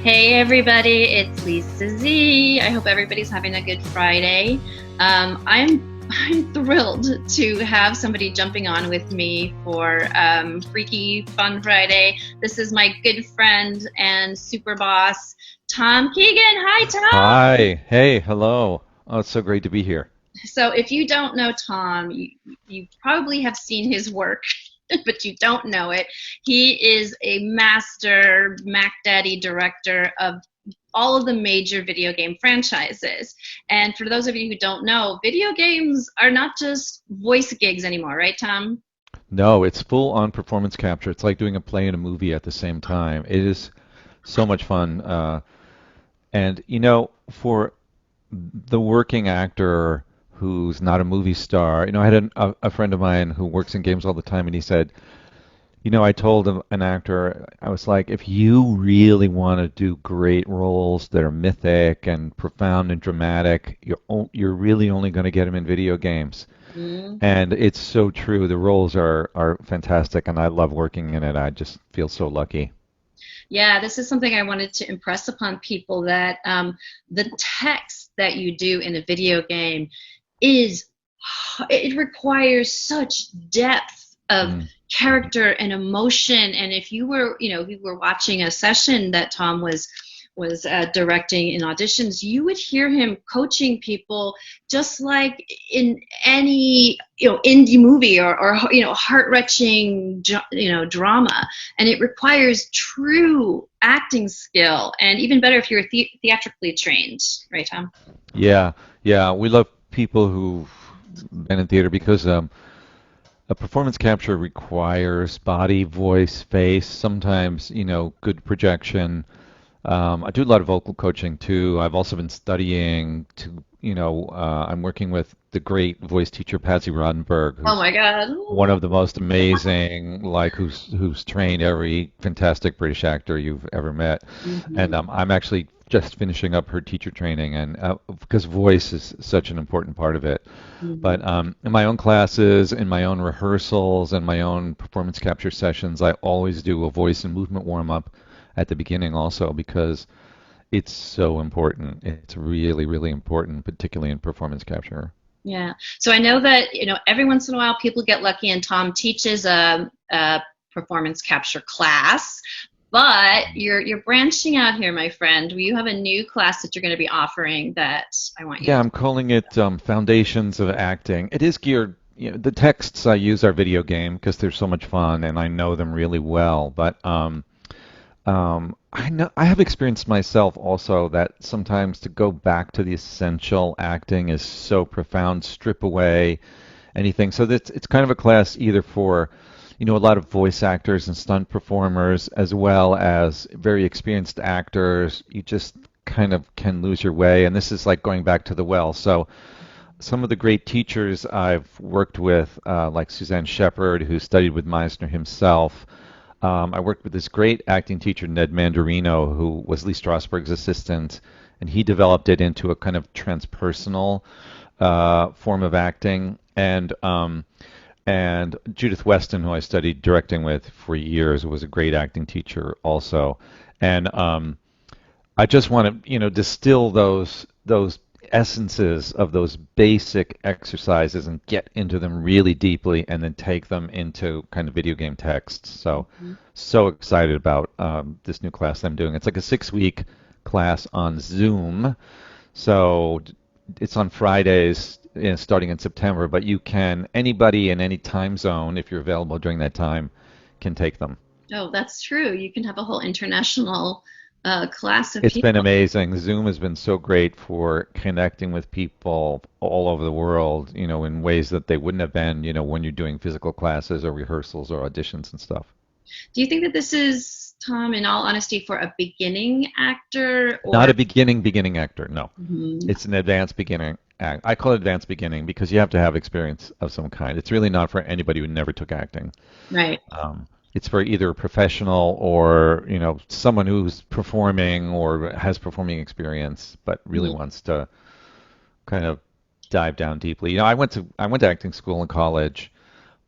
Hey everybody, it's Lisa Z. I hope everybody's having a good Friday. I'm thrilled to have somebody jumping on with me for Freaky Fun Friday. This is my good friend and super boss, Tom Keegan. Hi, Tom. Hi. Hey. Hello. Oh, it's so great to be here. So if you don't know Tom, you probably have seen his work, but you don't know it. He is a master Mac Daddy director of all of the major video game franchises. And for those of you who don't know, video games are not just voice gigs anymore, right, Tom? No, it's full on performance capture. It's like doing a play and a movie at the same time. It is so much fun. And, for the working actor who's not a movie star, I had a friend of mine who works in games all the time, and he said, I told an actor, I was like, if you really want to do great roles that are mythic and profound and dramatic, you're really only going to get them in video games. Mm. And it's so true. The roles are fantastic, and I love working in it. I just feel so lucky. Yeah, this is something I wanted to impress upon people that the text that you do in a video game is it requires such depth of Mm. character and emotion. And if you were, if you were watching a session that Tom was directing in auditions, you would hear him coaching people just like in any indie movie or heart-wrenching drama. And it requires true acting skill, and even better if you're theatrically trained, right, Tom? Yeah, yeah. We love people who've been in theater because a performance capture requires body, voice, face, sometimes, good projection. I do a lot of vocal coaching too. I've also been studying I'm working with the great voice teacher Patsy Rodenberg, Oh who's my God. one of the most amazing, like who's trained every fantastic British actor you've ever met. And Mhm. I'm actually just finishing up her teacher training, and because voice is such an important part of it. Mhm. But in my own classes, in my own rehearsals, and my own performance capture sessions, I always do a voice and movement warm up at the beginning also because it's so important. It's really, really important, particularly in performance capture. Yeah. So I know that, every once in a while people get lucky and Tom teaches a performance capture class, but you're branching out here, my friend. You have a new class that you're going to be offering that I want you Yeah, to. I'm calling it Foundations of Acting. It is geared, the texts I use are video game because they're so much fun and I know them really well. But I know I have experienced myself also that sometimes to go back to the essential acting is so profound, strip away anything. So that's it's kind of a class either for, a lot of voice actors and stunt performers as well as very experienced actors. You just kind of can lose your way, and this is like going back to the well. So some of the great teachers I've worked with, like Suzanne Shepard, who studied with Meisner himself. I worked with this great acting teacher, Ned Mandarino, who was Lee Strasberg's assistant, and he developed it into a kind of transpersonal form of acting. And Judith Weston, who I studied directing with for years, was a great acting teacher also. And I just want to, distill those essences of those basic exercises and get into them really deeply, and then take them into kind of video game texts. So excited about this new class I'm doing. It's like a 6-week class on Zoom. So it's on Fridays, starting in September. But anybody in any time zone, if you're available during that time, can take them. Oh, that's true. You can have a whole international class of It's been people. amazing. Zoom has been so great for connecting with people all over the world, in ways that they wouldn't have been, when you're doing physical classes or rehearsals or auditions and stuff. Do you think that this is, Tom, in all honesty, for a beginning actor Not or? a beginning actor, no. Mhm. It's an advanced beginning act. I call it advanced beginning because you have to have experience of some kind. It's really not for anybody who never took acting. Right. It's for either a professional or, someone who's performing or has performing experience, but really Mhm. wants to kind of dive down deeply. I went to acting school in college,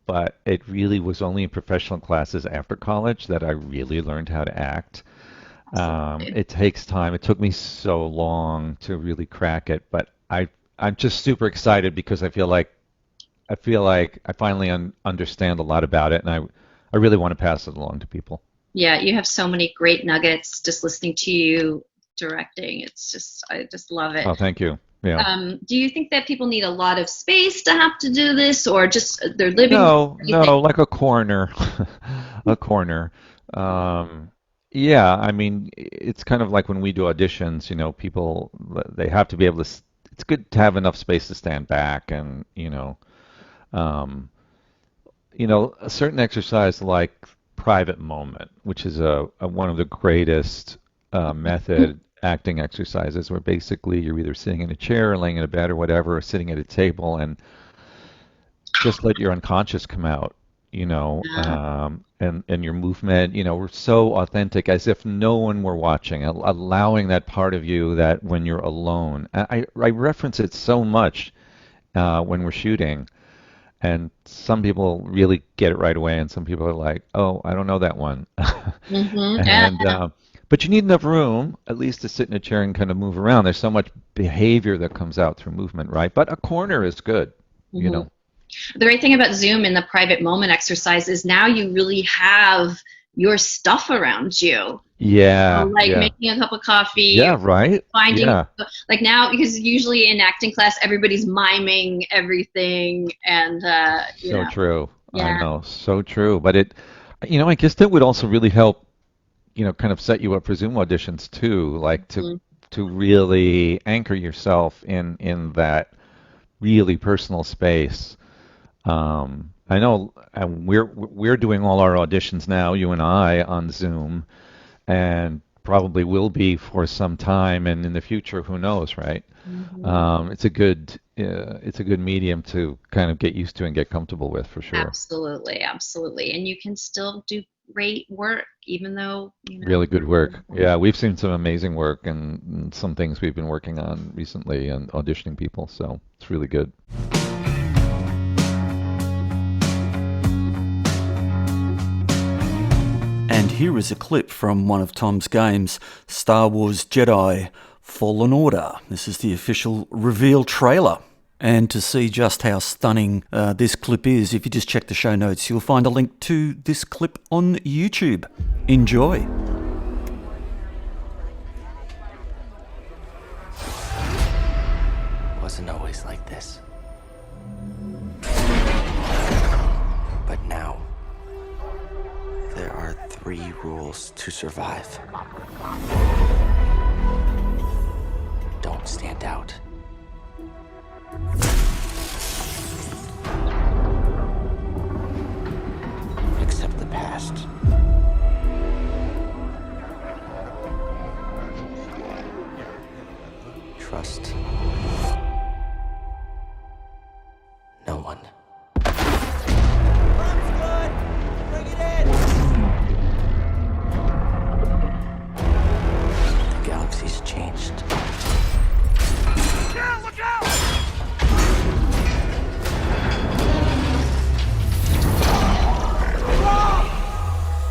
but it really was only in professional classes after college that I really learned how to act. Absolutely. It takes time. It took me so long to really crack it, but I'm just super excited because I feel like I finally understand a lot about it, and I really want to pass it along to people. Yeah, you have so many great nuggets just listening to you directing. It's just, I just love it. Oh, thank you. Yeah. Do you think that people need a lot of space to have to do this, or just their living room? No, What do you think? no, like a corner, a corner. Um, yeah, I mean, it's kind of like when we do auditions, people they have to be able to. It's good to have enough space to stand back, and um, a certain exercise like private moment, which is one of the greatest method acting exercises, where basically you're either sitting in a chair, or laying in a bed, or whatever, or sitting at a table, and just let your unconscious come out, Yeah. and your movement, we're so authentic, as if no one were watching, allowing that part of you that when you're alone. I reference it so much when we're shooting, and some people really get it right away, and some people are like, "Oh, I don't know that one." Yeah. And but you need enough room, at least, to sit in a chair and kind of move around. There's so much behavior that comes out through movement, right? But a corner is good, you hmm know. The great thing about Zoom and the private moment exercise is now you really have your stuff around you. So, Yeah, like yeah. making a cup of coffee, Yeah, right? finding, Yeah. like now, because usually in acting class, everybody's miming everything, and So true. I yeah. know. So true. But I guess that would also really help, kind of set you up for Zoom auditions too, like to really anchor yourself in that really personal space. I know we're doing all our auditions now, you and I, on Zoom, and probably will be for some time, and in the future, who knows, right? Mhm. It's a good medium to kind of get used to and get comfortable with, for sure. Absolutely, absolutely. And you can still do great work, even though, Really good work. Yeah, we've seen some amazing work, and some things we've been working on recently and auditioning people, so it's really good. And here is a clip from one of Tom's games, Star Wars Jedi Fallen Order. This is the official reveal trailer. And to see just how stunning this clip is, if you just check the show notes, you'll find a link to this clip on YouTube. Enjoy. Wasn't always like this. But now, there are 3 rules to survive. Don't stand out. Accept the past. Trust no one. The galaxy's changed. Look out!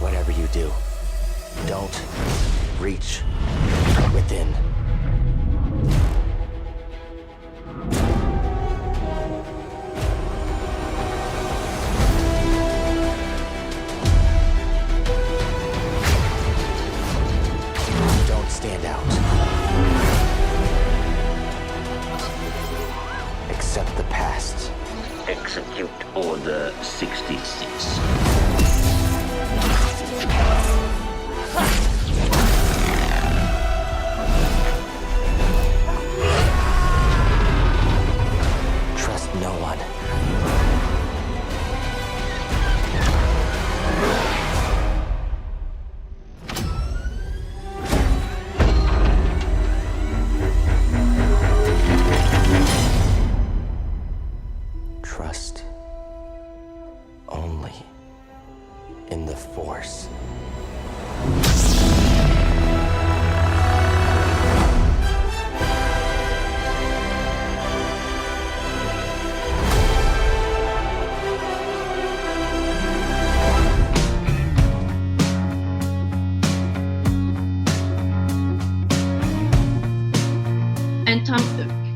Whatever you do, don't reach within. Don't stand out. Accept the past. Execute Order 66. Trust no one. Trust only in the Force.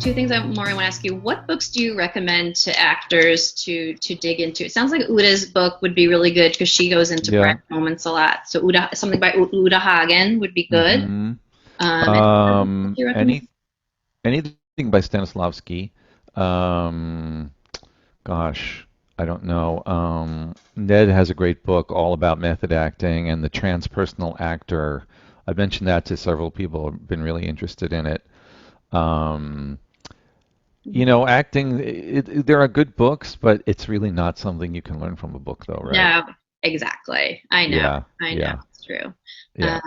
two things I want to ask you. What books do you recommend to actors to dig into? It sounds like Uda's book would be really good because she goes into Yeah. breath moments a lot. So something by Uda Hagen would be good. Mhm. And do you recommend? Anything by Stanislavski. Um, Gosh, I don't know. Ned has a great book all about method acting and the transpersonal actor. I've mentioned that to several people who've been really interested in it. Um, Acting, there are good books, but it's really not something you can learn from a book, though, right? No, exactly. I know. Yeah, I know. yeah, It's true. yeah.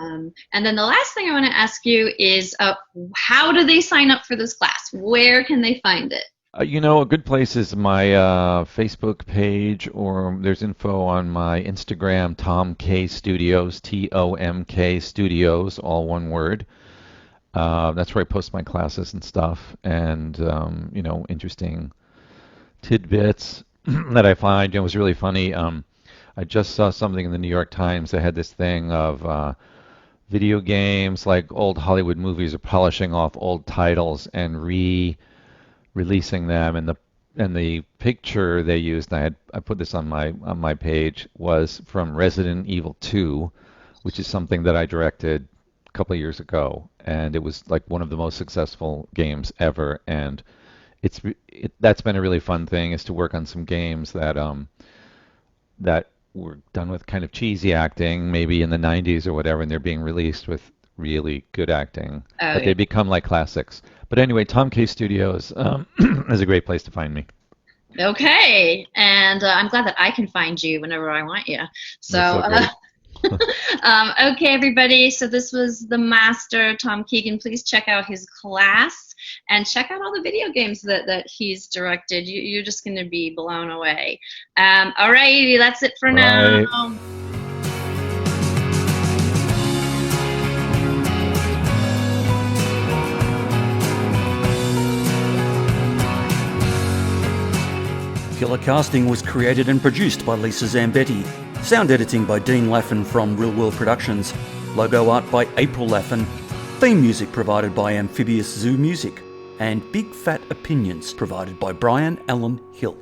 And then the last thing I want to ask you is how do they sign up for this class? Where can they find it? A good place is my Facebook page, or there's info on my Instagram, Tom K Studios, TOMK Studios, all one word. That's where I post my classes and stuff, and interesting tidbits that I find. It was really funny. I just saw something in the New York Times that had this thing of video games, like old Hollywood movies, are polishing off old titles and releasing them, and the picture they used, and I put this on my page, was from Resident Evil 2, which is something that I directed a couple of years ago, and it was like one of the most successful games ever. And that's been a really fun thing, is to work on some games that were done with kind of cheesy acting, maybe in the 90s or whatever, and they're being released with really good acting, Oh, but yeah. they become like classics. But anyway, Tom K Studios is a great place to find me. Okay, and I'm glad that I can find you whenever I want you. So, That's so great. okay, everybody. So this was the master, Tom Keegan. Please check out his class and check out all the video games that he's directed. You're just going to be blown away. All righty, that's it for Right. now. Killer Casting was created and produced by Lisa Zambetti. Sound editing by Dean Laffin from Real World Productions. Logo art by April Laffin. Theme music provided by Amphibious Zoo Music. And Big Fat Opinions provided by Brian Allen Hill.